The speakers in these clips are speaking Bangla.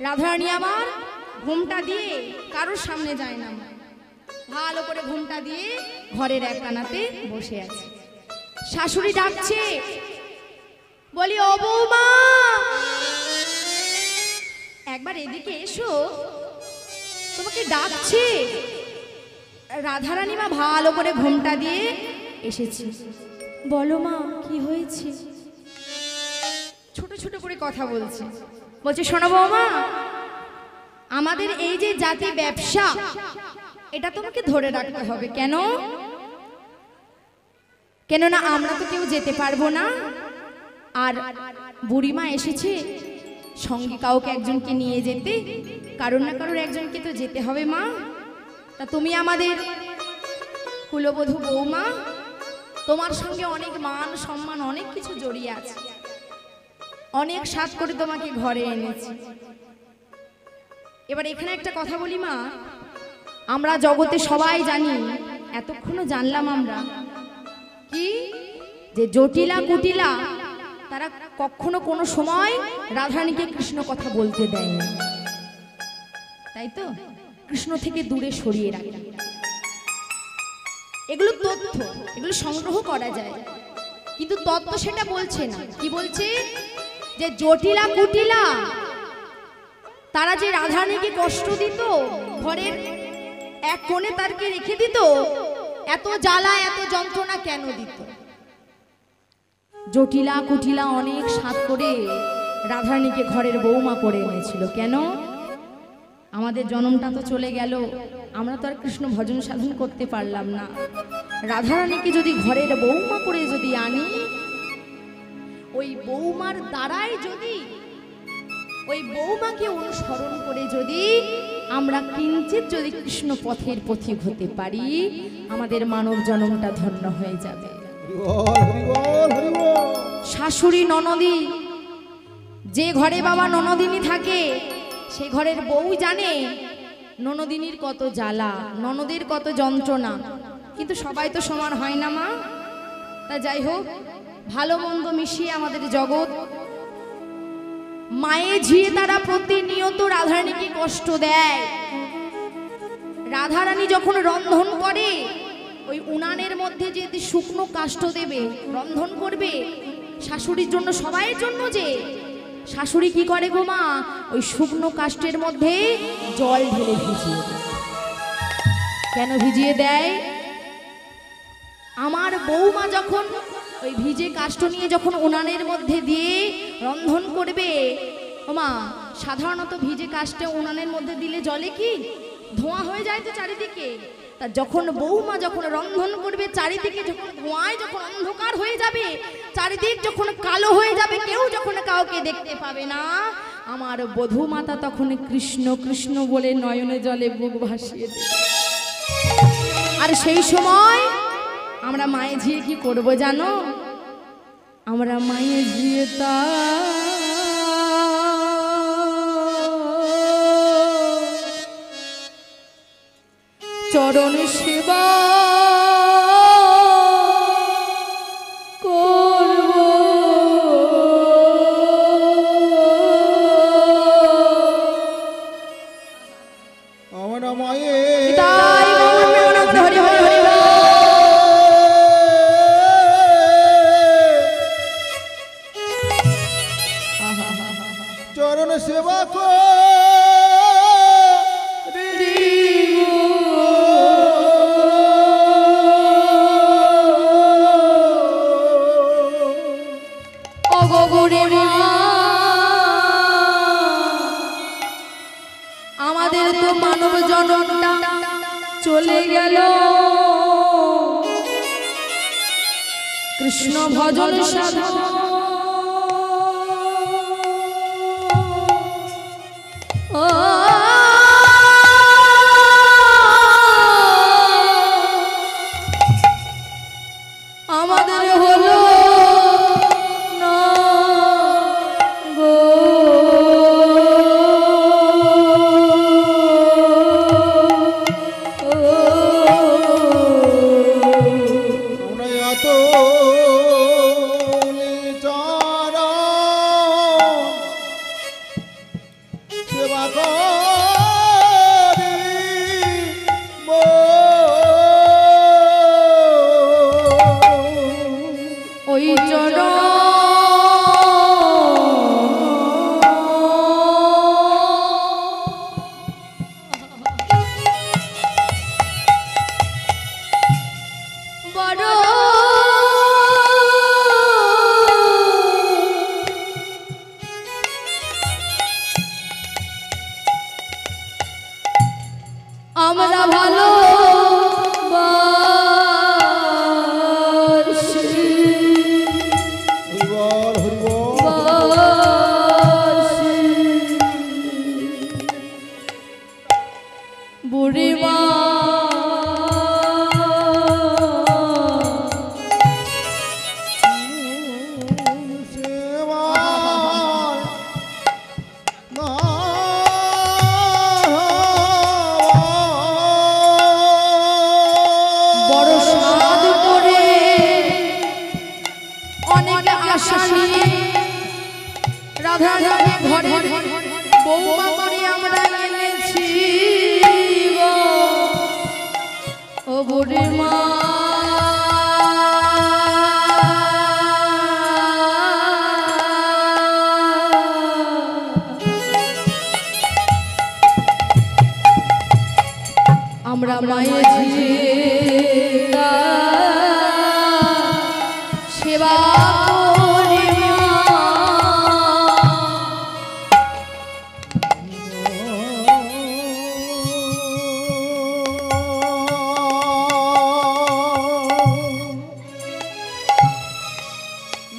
রাধারানী আমার ঘুমটা দিয়ে কারোর সামনে যায় না, ভালো করে ঘুমটা দিয়ে ঘরের এক কানাতে বসে আছে। শাশুড়ি ডাকছে, বলি ও বৌমা একবার এদিকে এসো, তোমাকে ডাকছে। রাধারানী মা ভালো করে ঘুমটা দিয়ে এসেছে। বলো মা কি হয়েছে? ছোট ছোট করে কথা বলছে। বলছে শোনো বৌমা, আমাদের এই যে জাতি ব্যবসা এটা তোমাকে ধরে রাখতে হবে। কেন? কেননা আমরা তো কেউ যেতে পারবো না, আর বুড়িমা এসেছে, সঙ্গে কাউকে একজনকে নিয়ে যেতে, কারোর না কারোর একজনকে তো যেতে হবে মা। তা তুমি আমাদের কুলবধূ বৌমা, তোমার সঙ্গে অনেক মান সম্মান অনেক কিছু জড়িয়ে আছে, অনেক সাধ করে তোমাকে ঘরে এনেছি। এবার এখানে একটা কথা বলি মা, আমরা জগতে সবাই জানি, এতক্ষণও জানলাম আমরা কি যে জটিলা কুটিলা তারা কখনো কোনো সময় রাধারানীকে কৃষ্ণ কথা বলতে দেয় না, তাই তো? কৃষ্ণ থেকে দূরে সরিয়ে রাখে। এগুলো তথ্য, এগুলো সংগ্রহ করা যায়, কিন্তু তত্ত্ব সেটা বলছে না। কি বলছে? যে জটিলা কুটিলা তারা যে রাধারানীকে কষ্ট দিত, ঘরের এক কোণে তারকে রেখে দিত, এত জ্বালা এত যন্ত্রণা কেন দিত? জটিলা কুটিলা অনেক সাধ করে রাধারানীকে ঘরের বৌমা করে এনেছিল। কেন? আমাদের জন্মটা তো চলে গেল, আমরা তো আর কৃষ্ণ ভজন সাধন করতে পারলাম না। রাধারানীকে যদি ঘরের বৌমা করে যদি আনি, ওই বৌমার দ্বারাই যদি, ওই বৌমাকে অনুসরণ করে যদি আমরা কিঞ্চিত যদি কৃষ্ণ পথের পথিক হতে পারি, আমাদের মানব জন্মটা ধন্য হয়ে যাবে। শাশুড়ি ননদী, যে ঘরে বাবা ননদিনী থাকে, সে ঘরের বউ জানে ননদিনীর কত জ্বালা, ননদের কত যন্ত্রণা। কিন্তু সবাই তো সমান হয় না মা। তা যাই হোক, ভালো মন্দ মিশিয়ে আমাদের জগৎ। মায়ে ঝিয়ে তারা প্রতিনিয়ত রাধারানীকে কষ্ট দেয়। রাধারানী যখন রন্ধন করে, ওই উনানের মধ্যে যে শুকনো কাষ্ঠ দেবে, রন্ধন করবে শাশুড়ির জন্য, সবাইয়ের জন্য, যে শাশুড়ি কি করে গো মা, ওই শুকনো কাষ্ঠের মধ্যে জল ঢেলে ভিজিয়ে দেয়। কেন ভিজিয়ে দেয়? আমার বৌমা যখন ওই ভিজে কাষ্ঠ নিয়ে যখন উনানের মধ্যে দিয়ে রন্ধন করবে, ও মা, সাধারণত ভিজে কাষ্ঠে উনানের মধ্যে দিলে জলে কি ধোঁয়া হয়ে যায় তো চারিদিকে। তা যখন বৌমা যখন রন্ধন করবে, চারিদিকে যখন ধোঁয়ায় যখন অন্ধকার হয়ে যাবে, চারিদিক যখন কালো হয়ে যাবে, কেউ যখন কাউকে দেখতে পাবে না, আমার বধূ মাতা তখন কৃষ্ণ কৃষ্ণ বলে নয়নে জলে বুক ভাসিয়ে দেবে। আর সেই সময় আমরা মায়ে ঝিয়ে কি করবো জানো? আমরা মায়ে ঝিয়ে তা চরণ সেবা করব। আমরা মায়ে হরি হরি হরি চরণ সেবা আমাদের তো মানব জন্মটা চলে গেল, কৃষ্ণ ভজন সাধন আমাদের হলো না গো। আমরা এত ওই চরণ বড় আমরা ভালো হরিবল হরিবল বুড়ি মা বড় সাধ করে অনেক আশা নিয়ে রাধা রানী ঘরে বৌমা করে আমরা এনেছি গো ও বুড়ি মা আমরা মায়ের সেবা করি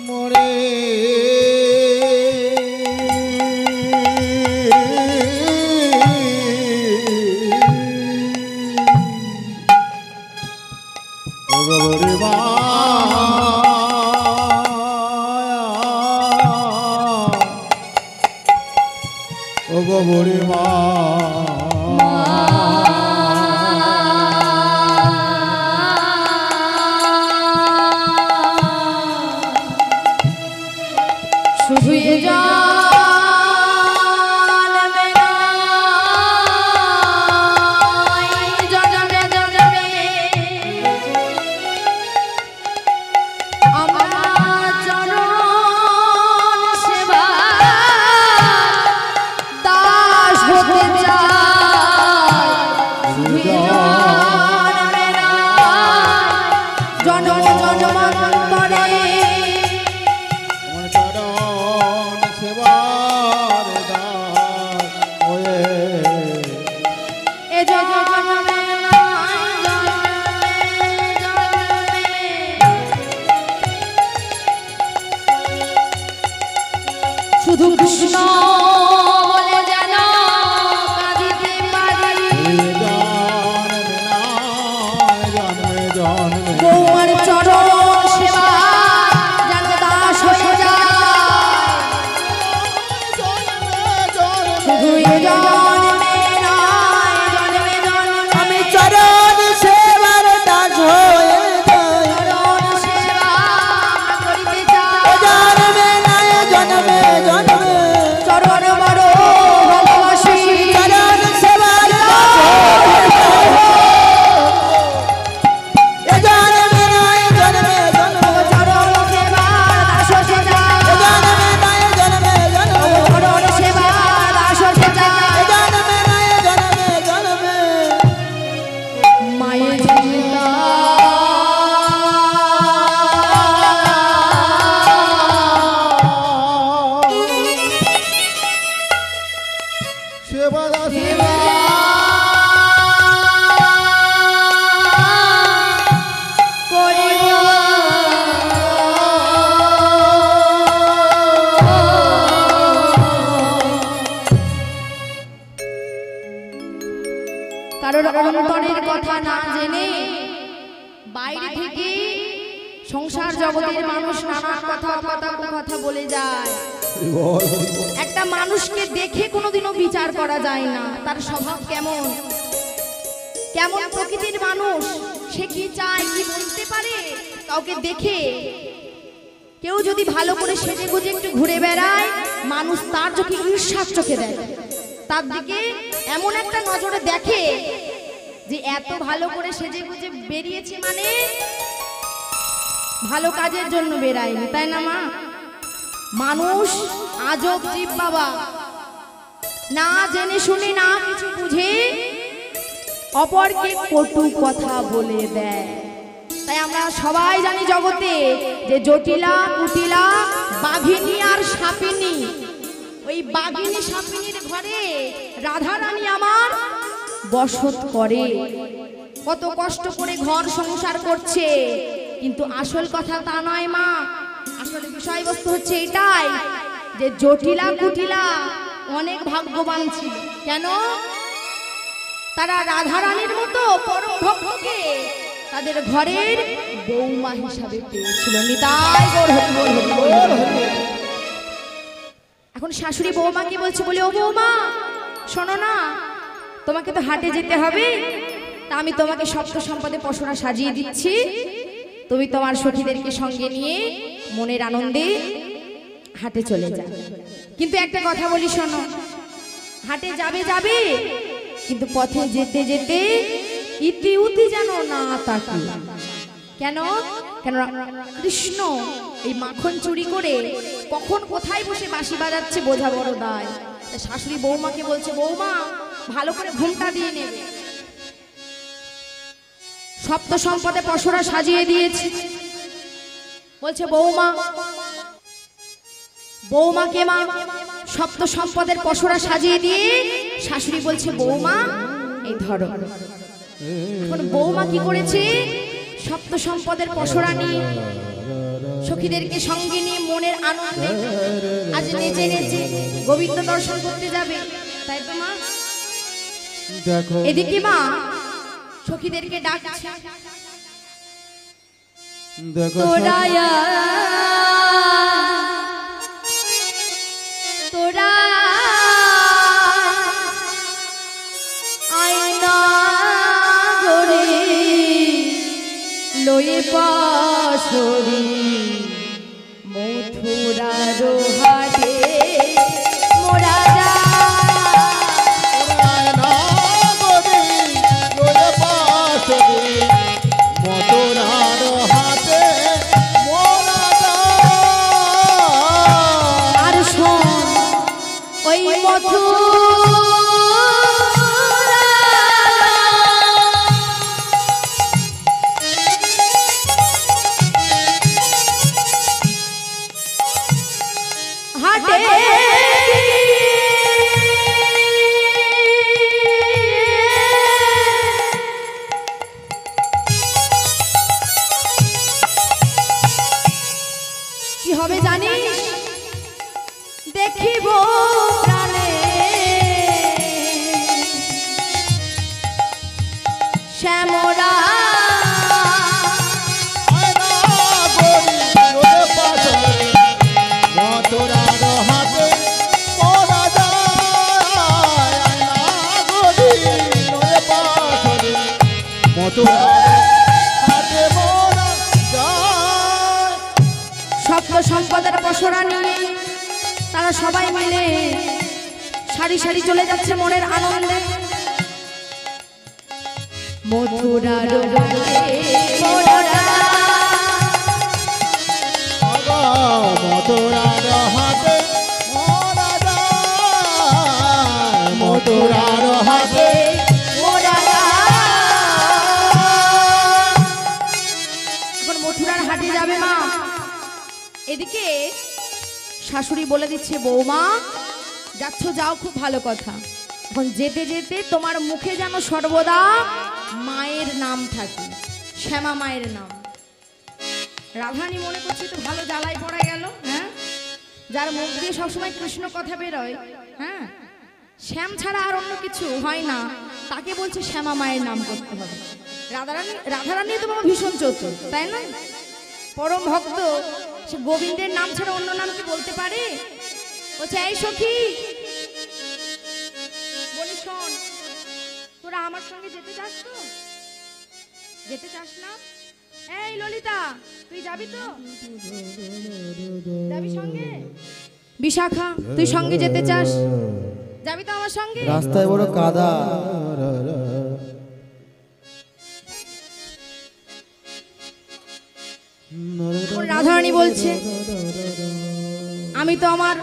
মরে ওগো মা ওগো বুড়ি মা শুধু এ জানবে না জনমে জনমে আমরা চরণ সেবা দাস হতে চাই শুধু এ জানবে না জনম জনমান্তরে আমার চরণ সেবার দাস হয়ে এ জনমে জনমে শুধু কৃষ্ণ বলে যেন কাঁদিতে পারি জন্মে জন্মে বৌমার চরণ সেবা যেন দাস হয়ে যায় শুধু এ জন্মে নয় জন্মে জন্মে আমি চরণ সেবার দাস হয়ে যাই চরণ সেবা করিতে চাই জন্মে নাই জন্মে জন্মে চরণ বড় ভালোবাসি চরণ সেবার দাস হয়ে যাই জন্মে নাই জন্মে জন্মে চরণ সেবা দাস হতে চাই জন্মে নাই জন্মে জন্মে চরণ সেবা দাস হতে চাই জন্মে নাই জন্মে জন্মে মায়ের চিন্তা সেবা দাস কারোর অন্তরের কথা না জেনে বাইরে থেকে সংসার জগতের মানুষ নানা কথা বলে যায়। একটা মানুষকে দেখে কোনোদিনও বিচার করা যায় না তার স্বভাব কেমন, কেমন প্রকৃতির মানুষ, সে কি চায় কি বলতে পারে কাউকে দেখে। কেউ যদি ভালো করে সেজে গুজে একটু ঘুরে বেড়ায়, মানুষ তার চোখে ঈর্ষার চোখে দেয়, তার দিকে এমন একটা নজরে দেখে যে এত ভালো করে সেজে গুজে বেরিয়েছে মানে ভালো কাজের জন্য বেরায়নি, তাই না মা? মানুষ আজব জীব বাবা, না জেনে শুনে না কিছু বুঝে অপরকে কটু কথা বলে দেয়। তাই আমরা সবাই জানি জগতে যে জটিলা কুটিলা বাঘিনী আর সাপিনী, ওই বাঘিনী সাপিনীর ঘরে রাধা রানী আমার বসত করে, কত কষ্ট করে ঘর সংসার করছে। কিন্তু আসল কথা তা নয় মা, আসলে বিষয়বস্তু হচ্ছে এটাই যে জটিলা কুটিলা অনেক ভাগ্যবান ছিল। কেন? তারা রাধা রানীর মতো পরম ভক্তকে তাদের ঘরের বৌমা হিসাবে পেয়েছিল। নিতাই গৌর হরি বল, হরি বল, হরি বল। এখন শাশুড়ি বৌমাকে বলছে, বলে ও বৌমা শোনো না, তোমাকে তো হাটে যেতে হবে, তা আমি তোমাকে সপ্ত সম্পদে পশুরা সাজিয়ে দিচ্ছি, তুমি তোমার সখীদেরকে সঙ্গে নিয়ে মনের আনন্দে হাটে চলে যাও। কিন্তু একটা কথা বলি শোনো, হাটে যাবে যাবে, কিন্তু পথে যেতে যেতে ইতি উতি যেন না তাকে। কেন? কেন কৃষ্ণ এই মাখন চুরি করে কখন কোথায় বসে বাঁশি বাজাচ্ছে বোঝা বড় দায়। শাশুড়ি বৌমাকে বলছে, বৌমা ভালো করে ঘুমটা দিয়ে নেবে, সপ্ত সম্পদে পশুরা সাজিয়ে দিয়েছি। বলছে বৌমা, বৌমাকে মা সপ্ত সম্পদের পশুরা সাজিয়ে দিয়ে শাশুড়ি বলছে, বৌমা এই ধরো। এখন বৌমা কি করেছে? সপ্ত সম্পদের পশুরা নিয়ে সখীদেরকে সঙ্গে নিয়ে মনের আনন্দে আজ নেচে নেচে গোবিন্দ দর্শন করতে যাবে, তাই তো মা? দেখো এদিকে মা সখীদেরকে ডাকছে, দেখো তোরা তোরা আয়না গড়ে লয়ে পাশরি মথুরার হাটে মোরা কি হবে জানিস? দেখিব প্রাণে শ্যামরা সপ্ত সম্পদের পশুরা নিয়ে তারা সবাই মিলে সারি সারি চলে যাচ্ছে মনের আনন্দে মথুরার হাটে মথুরার হাটে এখন মথুরার হাটে যাবে মা। এদিকে শাশুড়ি বলে দিচ্ছে, বৌমা যাচ্ছ যাও, খুব ভালো কথা, এখন যেতে যেতে তোমার মুখে যেন সর্বদা মায়ের নাম থাকে, শ্যামা মায়ের নাম। রাধারানী মনে করছে তো ভালো জ্বালায় পড়া গেল, হ্যাঁ, যার মুখ দিয়ে সবসময় কৃষ্ণ কথা বেরোয়, হ্যাঁ, শ্যাম ছাড়া আর অন্য কিছু হয় না, তাকে বলছে শ্যামা মায়ের নাম করতে হবে। রাধারানী তো বাবা ভীষণ চতুর, তাই না? পরম ভক্ত, সে গোবিন্দের নাম ছাড়া অন্য নাম কি বলতে পারে? বলছে, এই সখী, বলি শোন, তোরা আমার সঙ্গে যেতে চাস তো? যেতে চাস না? এই ললিতা, তুই যাবি তো? যাবি সঙ্গে? বিশাখা, তুই সঙ্গে যেতে চাস? যাবি তো আমার সঙ্গে? রাস্তায় বড় কাদা। নরে রাধারানী বলছে আমি তো আমার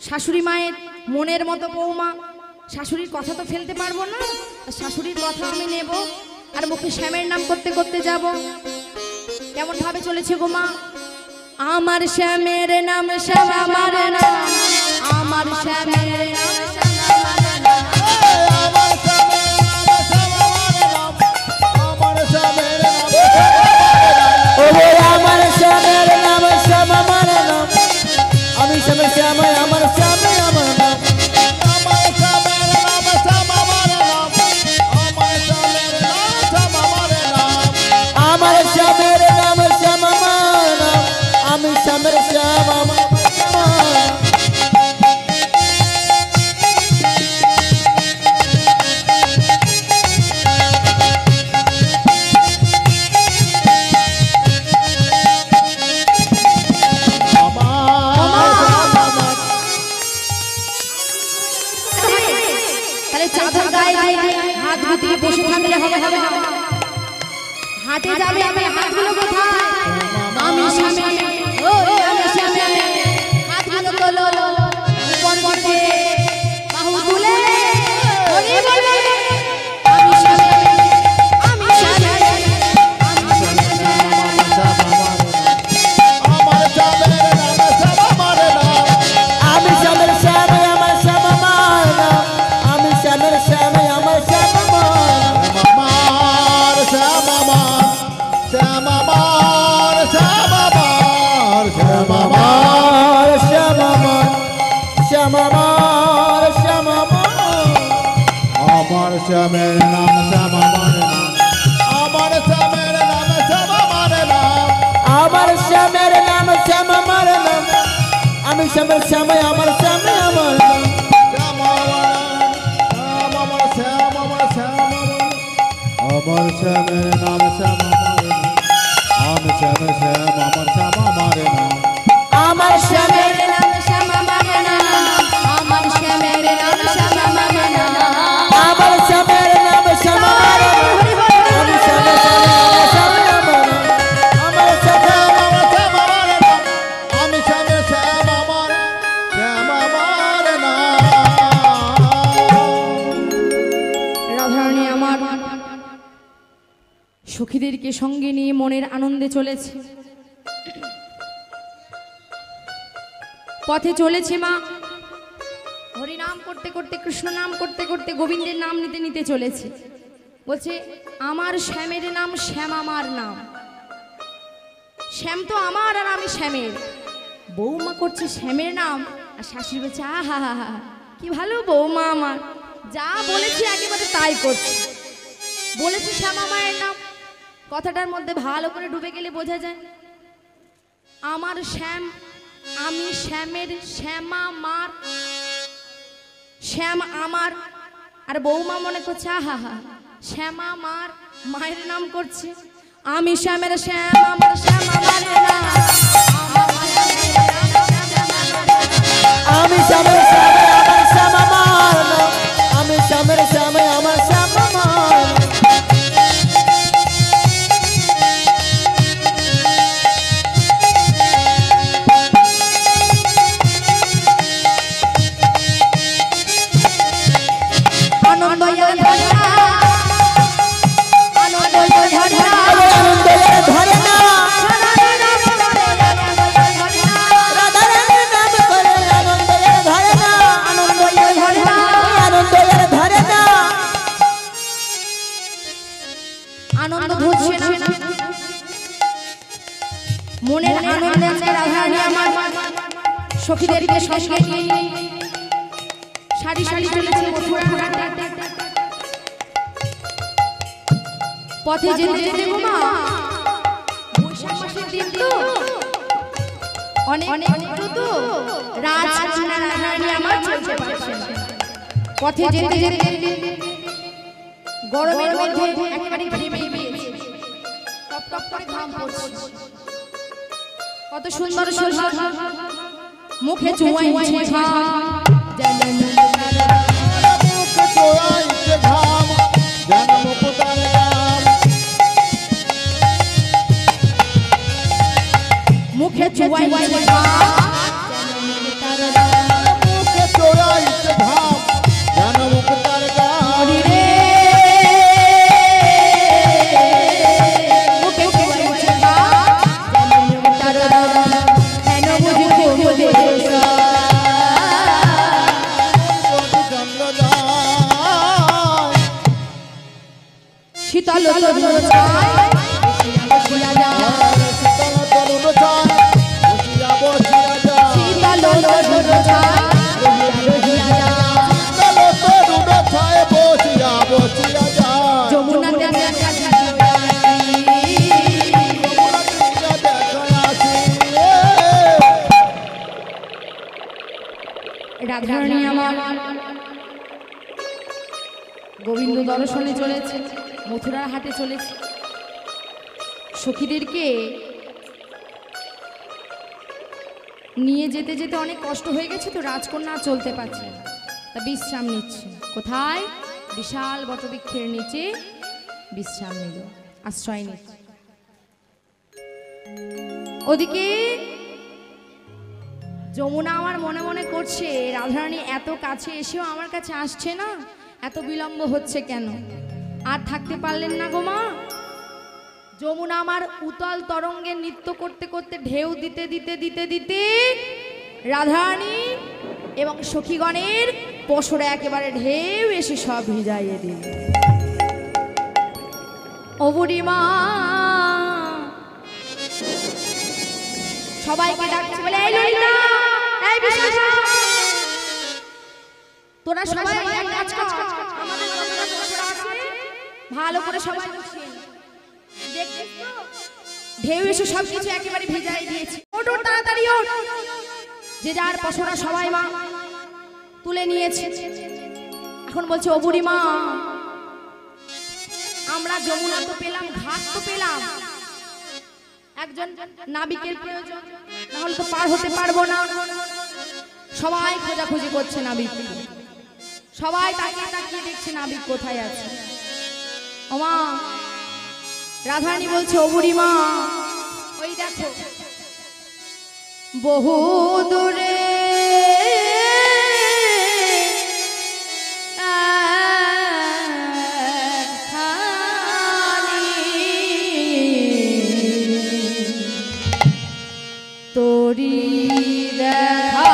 শাশুড়ি মায়ের মনের মতো বৌমা, শাশুড়ির কথা তো ফেলতে পারবো না, শাশুড়ির কথা আমি নেব আর মুখে শ্যামের নাম করতে করতে যাব। কেমন ভাবে চলেছে গো মা? আমার শ্যামের নাম শ্যাম আমার নাম, আমার শ্যামের নাম শ্যাম আমার নাম। ওরে আমার শ্যামের নাম শ্যাম আমার নাম, আমি শ্যামের শ্যাম আমার শ্যাম আমার নাম। আমার শ্যামের নাম শ্যাম আমার নাম, আমি শ্যামের শ্যাম আমার নাম। তাহলে চাদর গায়ে দিয়ে হাত গুটিয়ে বসে থাকলে হবে হবে না। হাটে যাবে আমি হাতগুলো কোথায়? আমি সামনে ও আমি সামনে হাতগুলো তোলো উপর দিকে বাহু তুলে ওরে বলে আমি সামনে আমি সামনে আমি সামনে। আমি শ্যামের শ্যাম আমার শ্যাম আমার নাম, আমি শ্যামের শ্যাম আমার শ্যাম আমার শ্যাম আমার শ্যাম আমার শ্যাম আমার শ্যামের নাম শ্যাম আমার নাম, আমার শ্যামের নাম শ্যাম আমার নাম, আমার শ্যামের নাম শ্যাম আমার নাম, আমি শ্যামের শ্যাম আমার শ্যাম আমার নাম। শ্যাম আমার শ্যাম আমার শ্যাম আমার শ্যামের নাম শ্যাম আমার নাম, আমি শ্যামের শ্যাম আমার শ্যাম আমার নাম। আমার শ্যামের নাম শ্যাম আমার নাম, আমার শ্যামের নাম শ্যাম আমার নাম। আমার শ্যামের নাম শ্যাম আমার নাম, আমি শ্যামের শ্যাম আমার শ্যাম আমার নাম। আমার শ্যাম আমি শ্যামের শ্যাম আমার শ্যাম আমার নাম। রাধারানী আমার সখীদেরকে সঙ্গে নিয়ে মনের আনন্দে চলেছে, পথে চলেছে মা। হরি নাম করতে করতে কৃষ্ণ নাম করতে করতে গোবিন্দের নাম নিতে নিতে চলেছে। বলছে আমার শ্যামের নাম শ্যাম আমার নাম, শ্যাম তো আমার আর আমি শ্যামের। বৌমা করছে শ্যামের নাম আর শাশুড়ি বলছে আহা হা হা কি ভালো বৌমা আমার, যা বলেছি একেবারে তাই করছে। বলেছে শ্যামা মায়ের নাম, কথাটার মধ্যে ভালো করে ডুবে গেলে বোঝা যায় আমার শ্যাম, আমি শ্যামের শ্যামা মার, শ্যাম আমার। আর বৌমা মনে করছে আহা হা শ্যামা মার, মায়ের নাম করছে আমি শ্যামের শ্যাম আমার শ্যাম আমার নাম, আমি শ্যামের শ্যাম আমার শ্যাম আমার নাম, আমি শ্যামের শ্যাম আমার শ্যাম আমার নাম। আনন্দ ঝর্ণা আনন্দ ঝর্ণা আনন্দের ধরে না রাধারানীর নাম করে, আনন্দের ধরে না আনন্দের ধরে না। আনন্দ ধরছে না, মনের আনন্দে আজকে রাধারানী আমার সখীদেরকে সঙ্গে নিয়ে সারি সারি চলেছে মথুরা ঘাটে। পথে যেতে যেতে মা বৈশাখ মাসের দিন তো অনেক একটু তো রাজকন্যা রাধারানী আমার চলতে পারছে না। পথে যেতে যেতে গরমের মধ্যে একেবারে ঘেমে গিয়েছে, টপ টপ করে ঘাম পড়ছে। কত সুন্দর সুন্দর মুখে চুয়াইছে ঘাম, চুয়াইছে মুখে চোরাইছে ভাব যেন মুক্তার গান রে মুখে চুয়াইছে তার কেন বুঝি খুঁজে শীতল তরুণ চায় বসিয়া যায় শীতল তরুণ চায় বসিয়া বসিয়া যায় শীতল তরুণ চায় বসিয়া যায় শীতল তরুণ চায় বসিয়া বসিয়া যায় যমুনা দেখা রাধারানী আমার গোবিন্দ দর্শনে চলেছে, মথুরার হাটে চলেছে। সখীদেরকে নিয়ে যেতে যেতে অনেক কষ্ট হয়ে গেছে, তো রাজকন্যা চলতে পারছে না, তা বিশ্রাম নিচ্ছে। কোথায়? বিশাল বটবৃক্ষের নিচে বিশ্রাম নিল, আশ্রয় নিচ্ছে। ওদিকে যমুনা আমার মনে মনে করছে, রাধারানী এত কাছে এসেও আমার কাছে আসছে না, এত বিলম্ব হচ্ছে কেন? আর থাকতে পারলেন না গো মা। যমুনা আমার উতল তরঙ্গে নৃত্য করতে করতে ঢেউ দিতে দিতে দিতে দিতে রাধারানী এবং সখীগণের পশরে একেবারে ঢেউ এসে সব ভিজাইয়ে দিল। ও বুড়ি মা সবাইকে ডাকছে, বলে এই ললিতা, এই বিশাখা, তোরা সবাই এক কাজ কর, আমাদের যমুনা পশরা আছে, ভালো করে সবাই বসিয়ে নে। দেখছিস তো ঢেউ এসে সব কিছু একেবারে ভিজাই দিয়েছে। ওঠ ওঠ, তাড়াতাড়ি ওঠ। যে যার পশরা সবাই মা তুলে নিয়েছে। এখন বলছে, ও বুড়ি মা, আমরা যমুনা তো পেলাম, ঘাট তো পেলাম, একজন নাবিকের প্রয়োজন, না হলে তো পার হতে পারবো না। সবাই খোঁজাখুঁজি করছে নাবিক, সবাই তাকিয়ে তাকিয়ে দেখছে নাবিক কোথায় আছে। ও মা, রাধারানী বলছে, ও বুড়ি মা, ওই দেখো বহু দূরে তোরি দেখা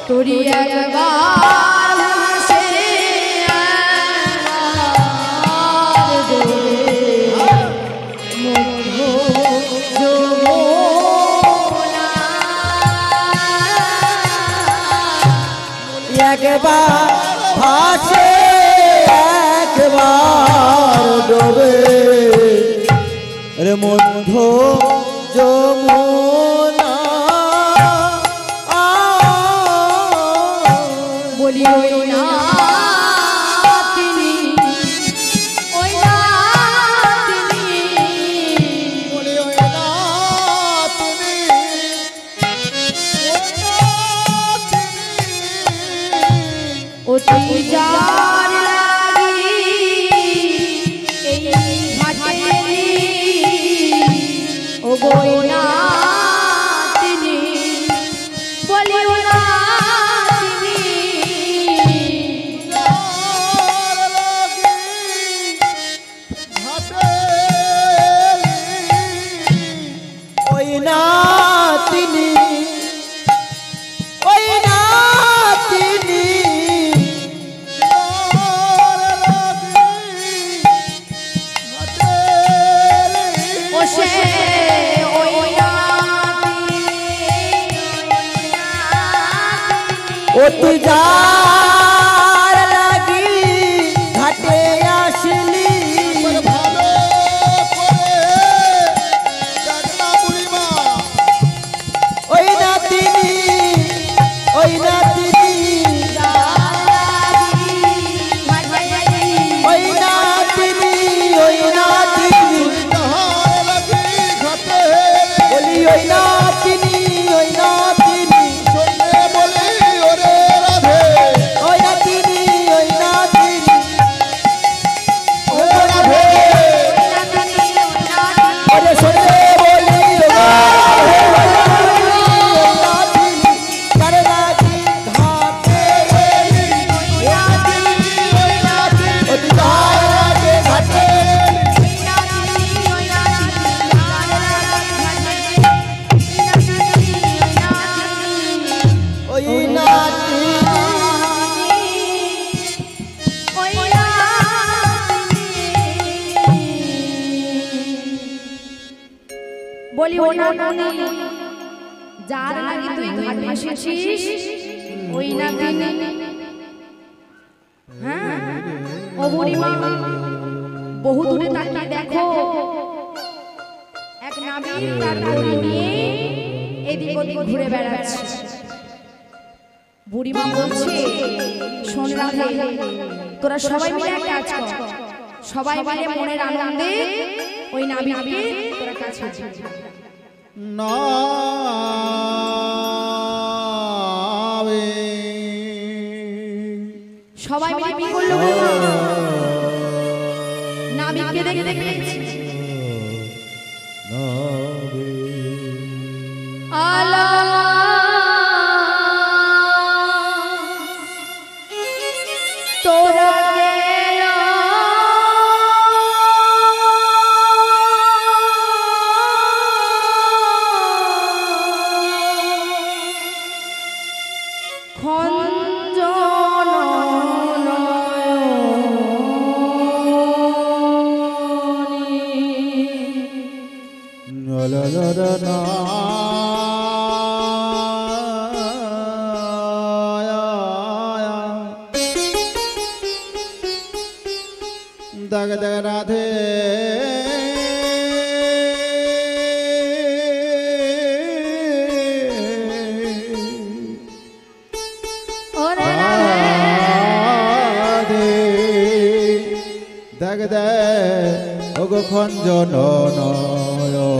তোরি একবার সে একবার ভাসে একবার ডোবে রে মধ্যে যমুনা। বলি ওই না তিনি, ওই না তিনি, বলে ওই না তুমি, অতি যার লাগি এই ঘাটেরি, ও বই না তিনি, বলি ও না তিনি, ওই না তিনি, ওই না তিনি, ও সে ওই না অতি যার লাগি ঘাটে আসলি ভালো করে ডাকনা বুড়িমা, ওই না তিনি, ওই না তিনি, ওই ওই না তিনি ওই না তিনি শুনলে বলি ওরে রাধে ওই না তিনি ওই না তিনি ও রাধে ওরে শুনলে বলি ওই না তিনি কারে রাজি ঘাটে ওই রাগে ঘাটে ওই না বলি ও না যার লাগি তুই ঘাট এসেছিস ওই না তিনি হ্যাঁ ও বুড়িমা বহু দূরে তাকিয়ে দেখো এক নাবিক তার দড়ি নিয়ে এদিক ওদিক ঘুরে বেড়াচ্ছে বুড়িমা বলছে শোন রাধে তোরা সবাই মিলে এক কাজ কর সবাই মিলে মনের আনন্দে ওই নাবিককে তোরা কাছে নাবে সবাই মিলে কি করলো নাবিককে দেখে দেখে নাবে আলা তোরা গেলা Khanjan la la la la dag dag radhe ওরে radhe dag dag ogo khonjono noyo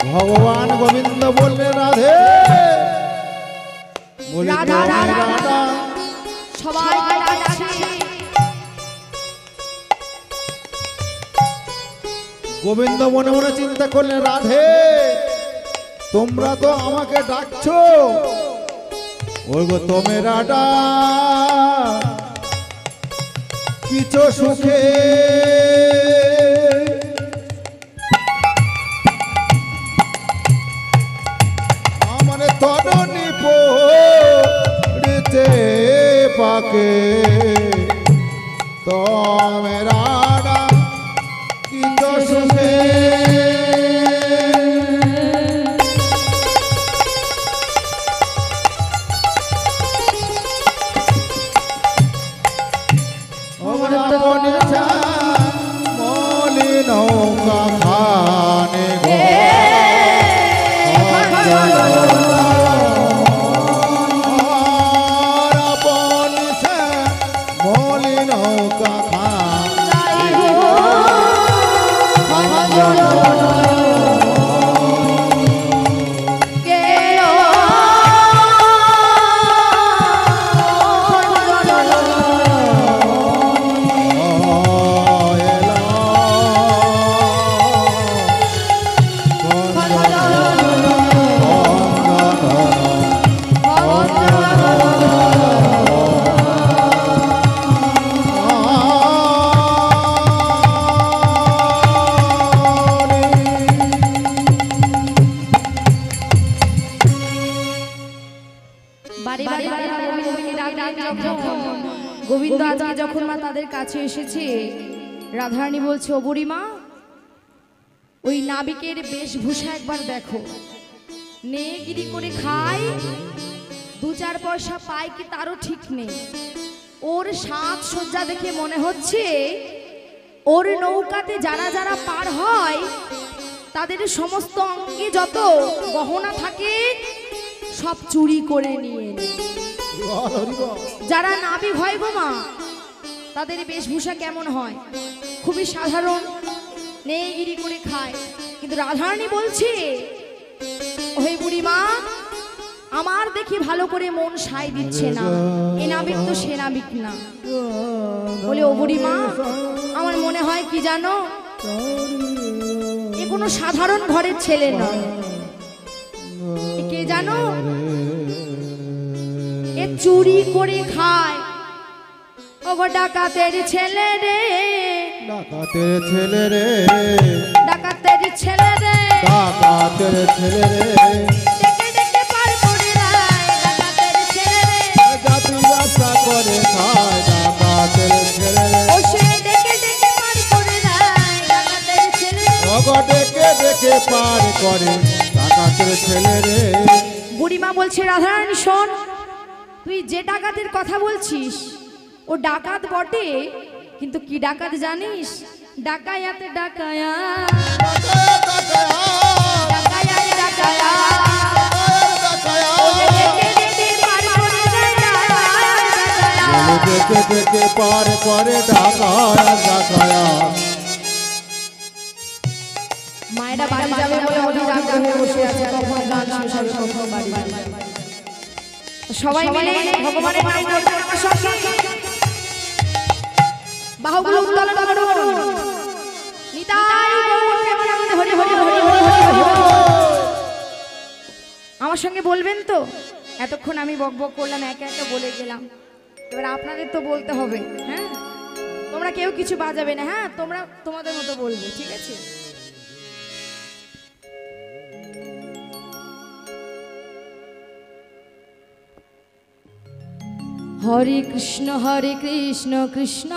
ভগবান গোবিন্দ বললে রাধে বলি রাধা, তুমি রাধা, রাধা সবাই ডাকছে গোবিন্দ মনে মনে চিন্তা করলেন রাধে তোমরা তো আমাকে ডাকছো ওই গো তোমেরা ডাক কিছু সুখে আমার তরণী পড়তে পাকে তোমেরা ডাক কিছু সুখে নৌকা খানে মলি নৌকা খান গোবিন্দকে ডাকলেন যখন, গোবিন্দ আজকে যখন মা তাদের কাছে এসেছে, রাধারানী বলছে, ও বুড়িমা, ওই নাবিকের বেশভূষা একবার দেখো, নেগিরি করে খায়, 2-4 পয়সা পায় কি তারও ঠিক নেই। ওর সাজসজ্জা দেখে মনে হচ্ছে ওর নৌকাতে যারা যারা পার হয় তাদের সমস্ত অঙ্গে যত গহনা থাকে সব চুরি করে নিয়ে নেয়। যারা নাবিক হয় গো মা, তাদের বেশভূষা কেমন হয়? খুবই সাধারণ, নেগিরি করে খায়। কিন্তু রাধারানী বলছে, ওই বুড়িমা, আমার দেখি ভালো করে মন সায় দিচ্ছে না, এ নাবিক তো সে নাবিক না। বলে, ও বুড়িমা, আমার মনে হয় কি জানো, এ কোনো সাধারণ ঘরের ছেলে নয়। এ কে জানো? এ চুরি করে খায়। ওগো ডাকাতের ছেলে রে, ডাকাতের ছেলে রে, ডাকাতের ছেলে রে, ডাকাতের ছেলে রে, ডেকে ডেকে পার করে দেয়, ডাকাতের ছেলে রে, জাতি যাত্রা করে খায়, ডাকাতের ছেলে রে, ও সে ডেকে ডেকে পার করে দেয়, ডাকাতের ছেলে রে। ওগো ডেকে ডেকে পার করে ডাকাতের ছেলে রে। বুড়িমা বলছে, রাধারানী শোন, তুই যে ডাকাতের কথা বলছিস ও ডাকাত বটে, কিন্তু কি ডাকাত জানিস? ডাকায়াতে ডাকায়া, ডাকায়াতে ডাকায়া, ডেকে ডেকে পার করে দেয়, ডাকায়া। ডেকে ডেকে পার করে ডাকায়া, ডাকায়া। মায়েরা বাড়ি যাবে বলে অধীর আগ্রহে বসে আছে, কখন গান শেষ হবে, কখন বাড়ি যাবে। সবাই মিলে ভগবানের নাম করবেন আমার সঙ্গে। বাহুগুলো উত্তোলন করুন। নিতাই গৌর প্রেমানন্দ হরি হরি হরি হরি হরি হরি। আমার সঙ্গে বলবেন তো? এতক্ষণ আমি বক বক করলাম, একা একা বলে গেলাম, এবার আপনাদের তো বলতে হবে। হ্যাঁ, তোমরা কেউ কিছু বাজাবে না, হ্যাঁ, তোমরা তোমাদের মতো বলবে, ঠিক আছে? হরে কৃষ্ণ কৃষ্ণ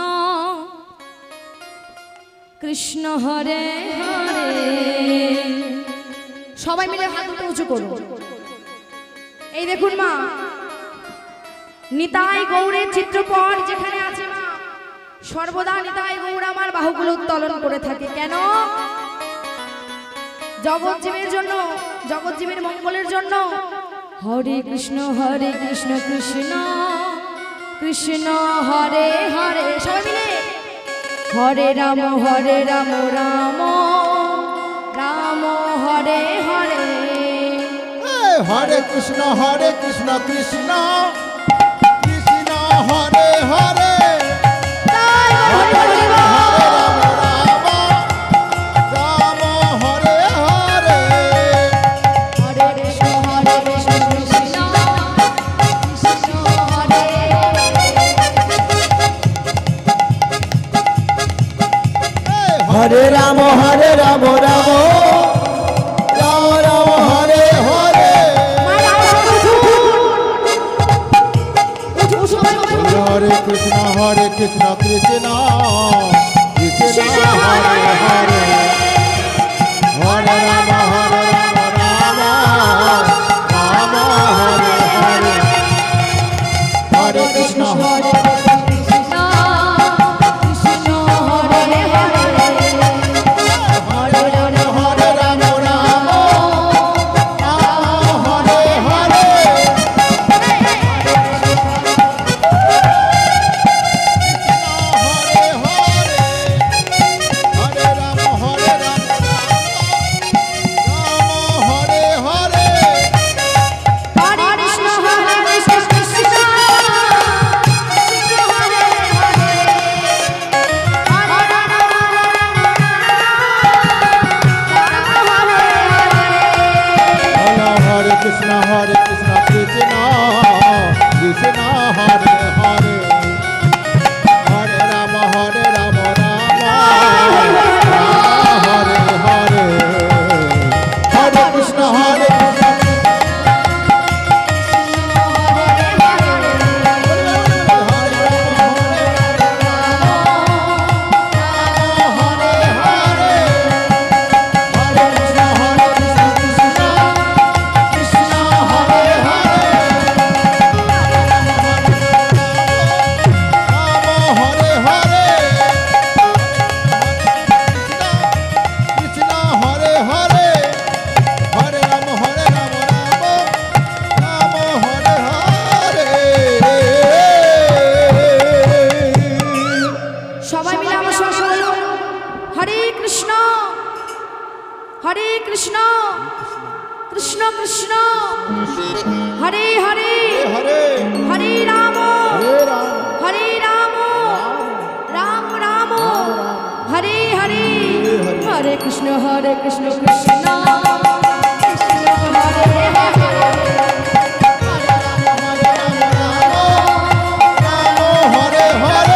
কৃষ্ণ হরে হরে। সবাই মিলে হাত দুটো উঁচু করুন। এই দেখুন মা, নিতাই গৌরের চিত্রপট যেখানে আছে মা, সর্বদা নিতাই গৌর আমার বাহুগুলো উত্তোলন করে থাকে। কেন? জগৎজীবের জন্য, জগৎজীবের মঙ্গলের জন্য। হরে কৃষ্ণ কৃষ্ণ কৃষ্ণ হরে হরে। সবাই মিলে হরে রাম রাম রাম হরে হরে। হরে কৃষ্ণ কৃষ্ণ কৃষ্ণ হরে হরে। हरे राम राम राम राम हरे हरे। हरे कृष्ण कृष्ण कृष्ण हरे हरे। हरे राम राम राम हरे हरे। हरे कृष्ण কৃষ্ণ কৃষ্ণ হরে হরে হরে হরে রাম হরে রাম হরে রাম রাম রাম হরে হরে হরে কৃষ্ণ কৃষ্ণ কৃষ্ণ হরে হরে হরে হরে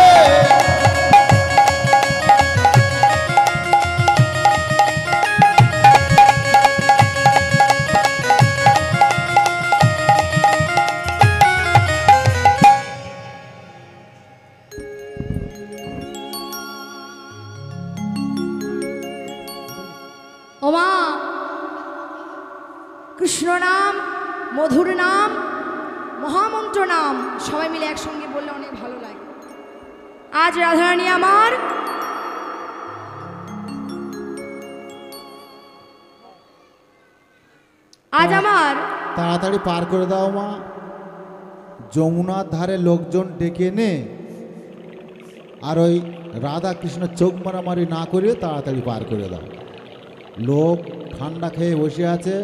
ওমা কৃষ্ণ নাম মধুর নাম মহামন্ত্র নাম সবাই মিলে একসঙ্গে বললে অনেক ভালো লাগে। আজ রাধারানী আমার আজ আমার তাড়াতাড়ি পার করে দাও মা, যমুনার ধারে লোকজন ডেকে নে, আর ওই রাধা কৃষ্ণ চোখ মারামারি না করে তাড়াতাড়ি পার করে দাও। লোক ঠান্ডা খেয়ে বসে আছে,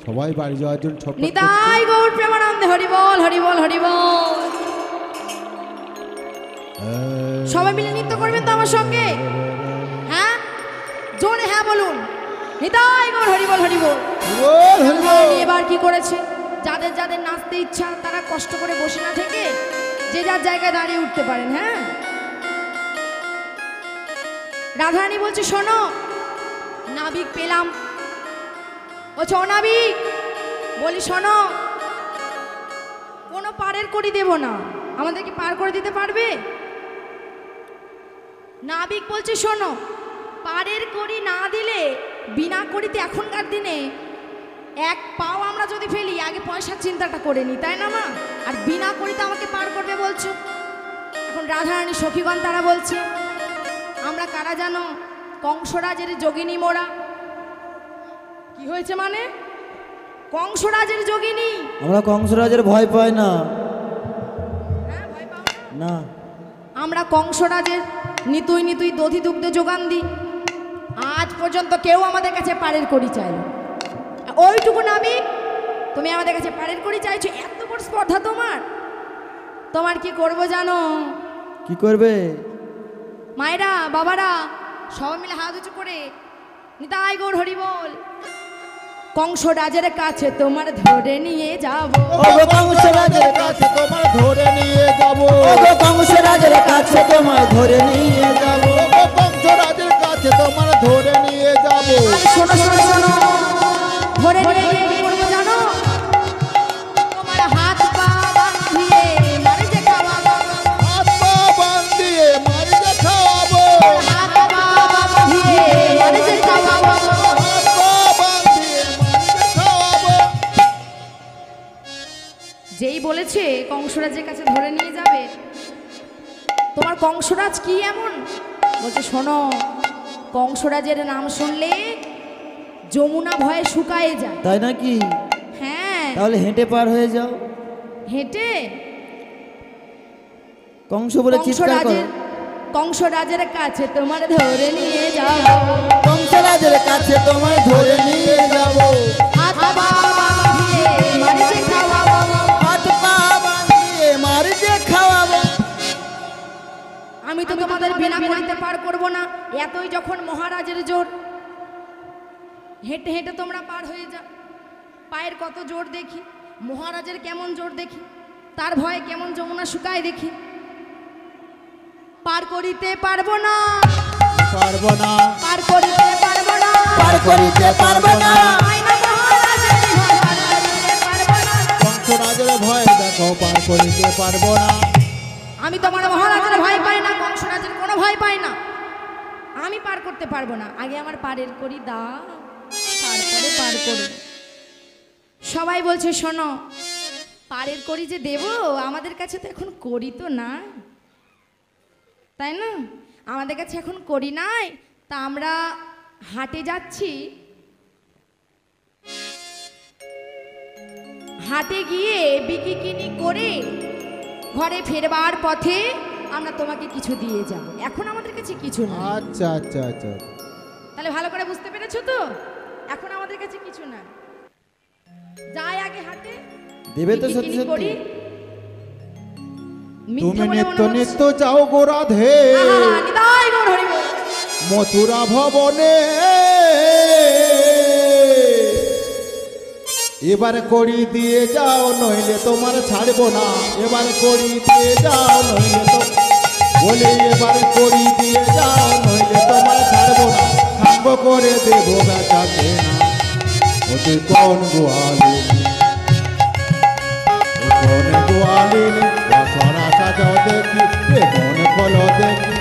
সবাই বাড়ি যাওয়ার জন্য ছটফট করছে। নিতাই গৌর প্রেমানন্দে হরি বল হরি বল হরি বল। সবাই মিলে নৃত্য করবেন তো আমার সঙ্গে? হ্যাঁ, জোরে হ্যাঁ বলুন। নিতাই গৌর হরি বল হরি বল। বল, হরি বল। রাধারানী এবার কি করেছে, যাদের যাদের নাচতে ইচ্ছা তারা কষ্ট করে বসে না থেকে যে যার জায়গায় দাঁড়িয়ে উঠতে পারেন। হ্যাঁ, রাধারানী বলছে শোনো, নাবিক পেলাম। বলছে ও নাবিক, বলি শোনো, কোনো পারের করি দেব না, আমাদেরকে পার করে দিতে পারবে? নাবিক বলছে শোনো, পারের করি না দিলে বিনা করিতে এখনকার দিনে এক পাও আমরা যদি ফেলি আগে পয়সার চিন্তাটা করে নিই, তাই না মা? আর বিনা করিতে আমাকে পার করবে বলছো। এখন রাধারানী সখীগণ তারা বলছে আমরা কারা জানো? কংসরাজের যোগিনী মোরা। কি হয়েছে মানে? কংসরাজের যোগিনী। আমরা কংসরাজের ভয় পাই না। হ্যাঁ, ভয় পাও না? না, আমরা কংসরাজের নিতুই নিতুই দধি দুগ্ধ যোগান দিই। আজ পর্যন্ত কেউ আমাদের কাছে পারের করি চাইল। ওইটুকু নাবি তুমি আমাদের কাছে পারের করি চাইছো, এত বড় স্পর্ধা তোমার। তোমার কি করব জানো? কি করবে? মায়েরা বাবারা সবাই মিলে হাত উঁচু করে নিতাই গৌর হরি বল। কংসরাজের কাছে তোমার ধরে নিয়ে যাব। ওগো কংসরাজের কাছে তোমার ধরে নিয়ে যাব। ওগো কংসরাজের কাছে তোমায় ধরে নিয়ে যাব। ওগো কংসরাজের কাছে তোমার ধরে নিয়ে যাব। আরে শোনো শোনো শোনো, ধরে নিয়ে কি করবো জানো? তোমার হাত পা বাঁধিয়ে মারি যে খাওয়াবো। হাত পা বাঁধিয়ে মারি যে খাওয়াবো। হাত পা বাঁধিয়ে মারি যে খাওয়াবো। হাত পা বাঁধিয়ে মারি যে খাওয়াবো। যেই বলেছে কংসরাজের কাছে ধরে নিয়ে যাবে, তোমার কংসরাজ কি এমন? বলছে শোনো, কংসরাজের নাম শুনলে যমুনা ভয়ে শুকায়ে যায়। তাই নাকি? হ্যাঁ, তাহলে হেঁটে পার হয়ে যাও। হেঁটে? কংস বলে চিৎকার করো। কংসরাজের কাছে তোমার ধরে নিয়ে যাব। কংসরাজের কাছে তোমায় ধরে নিয়ে যাব। হাত পা বাঁধিয়ে মারি যে খাওয়াবো। হাত পা বাঁধিয়ে মারি যে খাওয়াবো। আমি তো তোমাদের বিনা করিতে পার করব না। এতই যখন মহারাজের জোর, হেঁটে হেঁটে তোমরা পার হয়ে যাও। পায়ের কত জোর দেখি, মহারাজের কেমন জোর দেখি, তার ভয়ে কেমন যমুনা শুকায় দেখি। পার করিতে পারবো না, পারবো না, পার করিতে পারবো না, পার করিতে পারবো না। আইনা মহারাজের ভয় পার করিতে পারবো না। কংসরাজের ভয় দেখো পার করিতে পারবো না। আমি তোমার মহারাজের ভয় পাই না, কংসরাজের কোনো ভয় পাই না। আমি পার করতে পারবো না, আগে আমার পারের করি দাও, তারপরে পার করব। সবাই বলছে শোনো, পারের করি যে দেব, আমাদের কাছে তো এখন করি তো না, তাই না? আমাদের কাছে এখন করি নাই, তা আমরা হাটে যাচ্ছি, হাটে গিয়ে বিক্রি কিনি করে ঘরে ফেরবার পথে আমরা তোমাকে কিছু দিয়ে যাব। এখন আমাদের কাছে কিছু না। আচ্ছা আচ্ছা আচ্ছা। তাহলে ভালো করে বুঝতে পেরেছো তো? এখন আমাদের কাছে কিছু না। যাই আগে হাটে দেবে তো সত্যি বিকিনি সত্যি করি। মিথ্যে তুমি বলে নিত্য মনে নিত্য যাও গো রাধে আহা, নিতাই গৌর হরি বল। মথুরা ভবনে, এবারে করি দিয়ে যাও নইলে তোমার ছাড়বো না, এবারে করি দিয়ে যাও নইলে তো বলে এবারে করি দিয়ে যাও নইলে তোমার ছাড়বো না, খাম্ব করে দেবো বেচাতে না। ওতে কোন গোয়ালিনী, ও কোন গোয়ালিনী বছরা সাজাও দেখি, এ মন খোলো দেখি,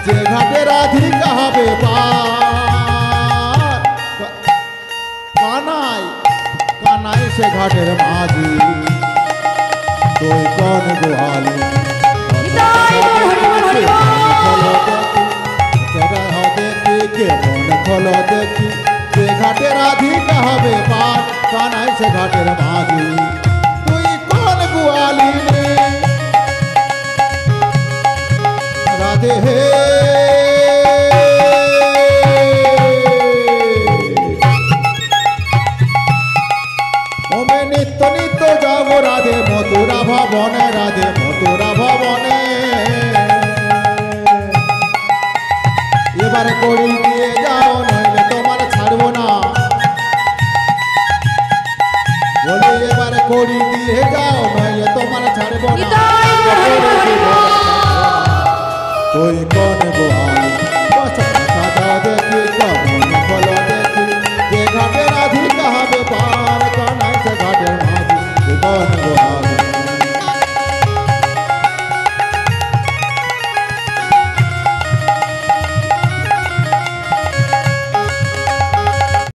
যে ঘাটে রাধিকা হবে পার। কানাই কানাই সে ঘাটের মাঝি, তুই কোন গোয়ালিনী নিতাই গৌর হরি বল, হরি বল। দেখি কে মন খোলো দেখি, যে ঘাটে রাধিকা হবে পার। কানাই সে ঘাটের মাঝি, তুই কোন গোয়ালিনী রাধে হে। ওমে নিত্য নিত্য যাব রাধে মথুরা ভবনে, রাধে মথুরা ভবনে, এবার করি দিয়ে যাও নইলে তোমার ছাড়বো না, বলে এবার করি দিয়ে যাও নইলে তোমার ছাড়বো না। নিতাই গৌর হরি বল, হরি বল। তুই কোন গোয়াল বছর সাজাও দেখি,